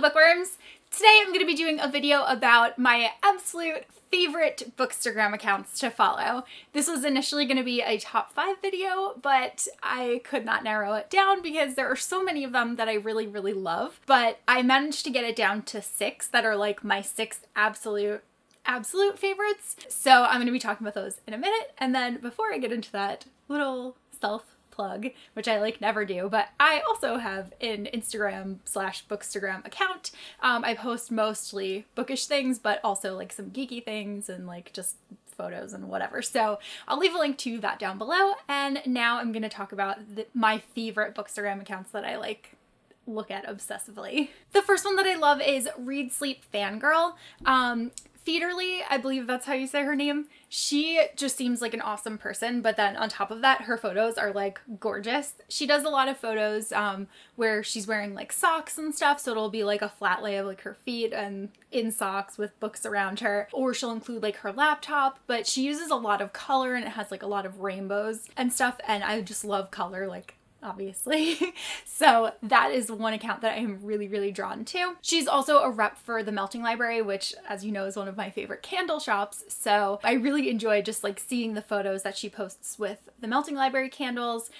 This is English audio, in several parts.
Hello bookworms! Today I'm going to be doing a video about my absolute favorite Bookstagram accounts to follow. This was initially going to be a top 5 video, but I could not narrow it down because there are so many of them that I really love. But I managed to get it down to 6 that are like my 6 absolute favorites. So I'm going to be talking about those in a minute. And then before I get into that little self-plug, which I like never do, but I also have an Instagram/Bookstagram account. I post mostly bookish things, but also like some geeky things and like just photos and whatever. So I'll leave a link to that down below. And now I'm going to talk about my favorite Bookstagram accounts that I like look at obsessively. The first one that I love is Read Sleep Fangirl. Feederly, I believe that's how you say her name. She just seems like an awesome person, but then on top of that, her photos are like gorgeous. She does a lot of photos where she's wearing like socks and stuff, so it'll be like a flat lay of like her feet and in socks with books around her, or she'll include like her laptop, but she uses a lot of color and it has like a lot of rainbows and stuff, and I just love color, like obviously. So that is one account that I am really drawn to. She's also a rep for the Melting Library, which, as you know, is one of my favorite candle shops. So I really enjoy just like seeing the photos that she posts with the Melting Library candles.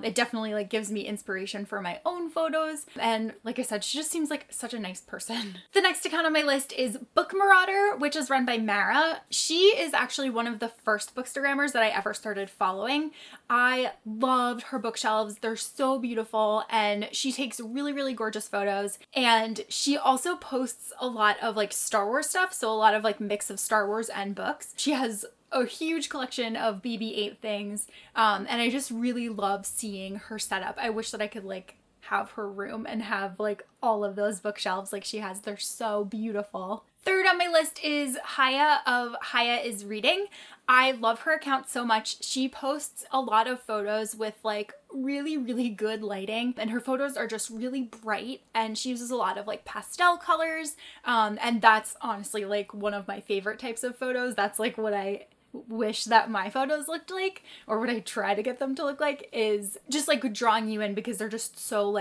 It definitely like gives me inspiration for my own photos. And like I said, she just seems like such a nice person. The next account on my list is Book Marauder, which is run by Mara. She is actually one of the first Bookstagrammers that I ever started following. I loved her bookshelves. They're so beautiful, and she takes really gorgeous photos. And she also posts a lot of like Star Wars stuff, so a lot of like mix of Star Wars and books. She has a huge collection of BB-8 things, and I just really love seeing her setup. I wish that I could like have her room and have like all of those bookshelves like she has. They're so beautiful. Third on my list is Haya of hayaisreading. I love her account so much. She posts a lot of photos with like really good lighting, and her photos are just really bright, and she uses a lot of like pastel colors, and that's honestly like one of my favorite types of photos. That's like what I wish that my photos looked like, or what I try to get them to look like, is just like drawing you in because they're just so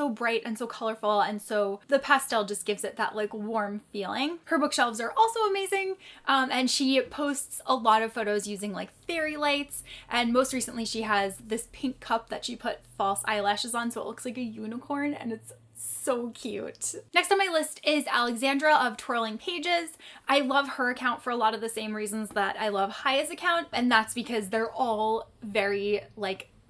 bright and so colorful, and so the pastel just gives it that like warm feeling. Her bookshelves are also amazing, and she posts a lot of photos using like fairy lights, and most recently she has this pink cup that she put false eyelashes on so it looks like a unicorn, and it's so cute. Next on my list is Alexandra of Twirling Pages. I love her account for a lot of the same reasons that I love Haya's account, and that's because they're all very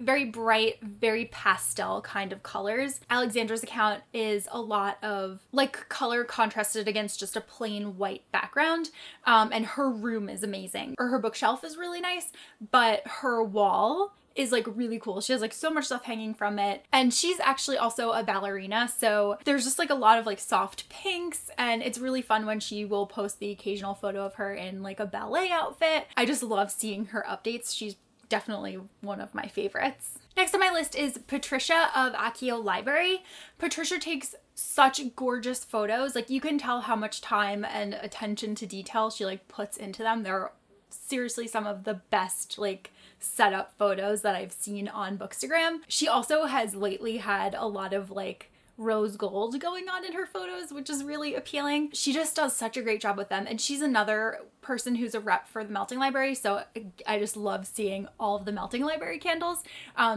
bright, very pastel kind of colors. Alexandra's account is a lot of like color contrasted against just a plain white background, and her room is amazing. Or her bookshelf is really nice, but her wall is like really cool. She has like so much stuff hanging from it, and she's actually also a ballerina, so there's just like a lot of like soft pinks, and it's really fun when she will post the occasional photo of her in like a ballet outfit. I just love seeing her updates. She's definitely one of my favorites. Next on my list is Patricia of Akio Library. Patricia takes such gorgeous photos. Like you can tell how much time and attention to detail she like puts into them. They're seriously some of the best like setup photos that I've seen on Bookstagram. She also has lately had a lot of like rose gold going on in her photos, which is really appealing. She just does such a great job with them, and she's another person who's a rep for the Melting Library, so I just love seeing all of the Melting Library candles.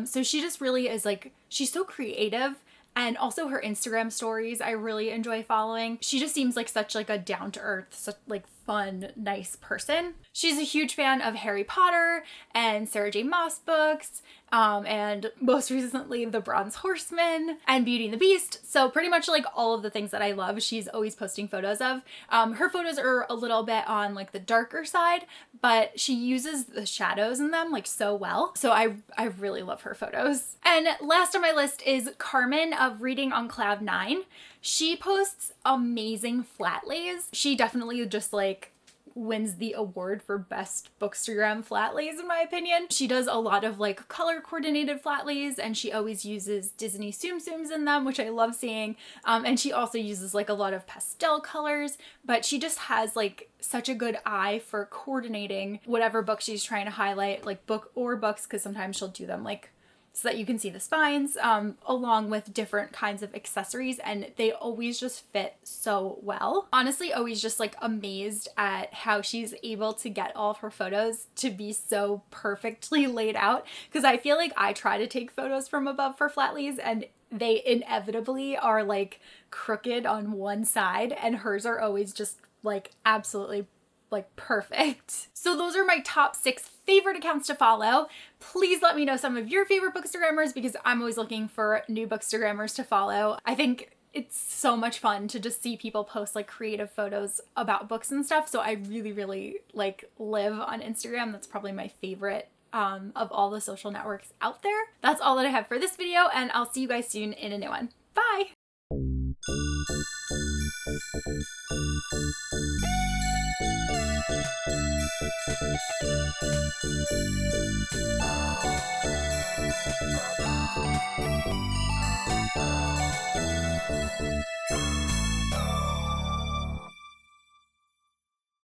So she just really is like, she's so creative. And also her Instagram stories I really enjoy following. She just seems like such like a down-to-earth, such like fun, nice person. She's a huge fan of Harry Potter and Sarah J. Maas books, and most recently The Bronze Horseman and Beauty and the Beast. So pretty much like all of the things that I love, she's always posting photos of. Her photos are a little bit on like the darker side, but she uses the shadows in them like so well. So I really love her photos. And last on my list is Carmen of Reading on Cloud 9. She posts amazing flat lays. She definitely just like wins the award for best Bookstagram flat lays in my opinion. She does a lot of like color coordinated flat lays, and she always uses Disney Tsum Tsums in them, which I love seeing. And she also uses like a lot of pastel colors, but she just has like such a good eye for coordinating whatever book she's trying to highlight, like book or books, because sometimes she'll do them like so that you can see the spines, along with different kinds of accessories, and they always just fit so well. Honestly, always just like amazed at how she's able to get all of her photos to be so perfectly laid out, because I feel like I try to take photos from above for Flatleys and they inevitably are like crooked on one side, and hers are always just like absolutely like perfect. So those are my top 6 favorite accounts to follow. Please let me know some of your favorite Bookstagrammers, because I'm always looking for new Bookstagrammers to follow. I think it's so much fun to just see people post like creative photos about books and stuff. So I really like live on Instagram. That's probably my favorite of all the social networks out there. That's all that I have for this video, and I'll see you guys soon in a new one. Bye!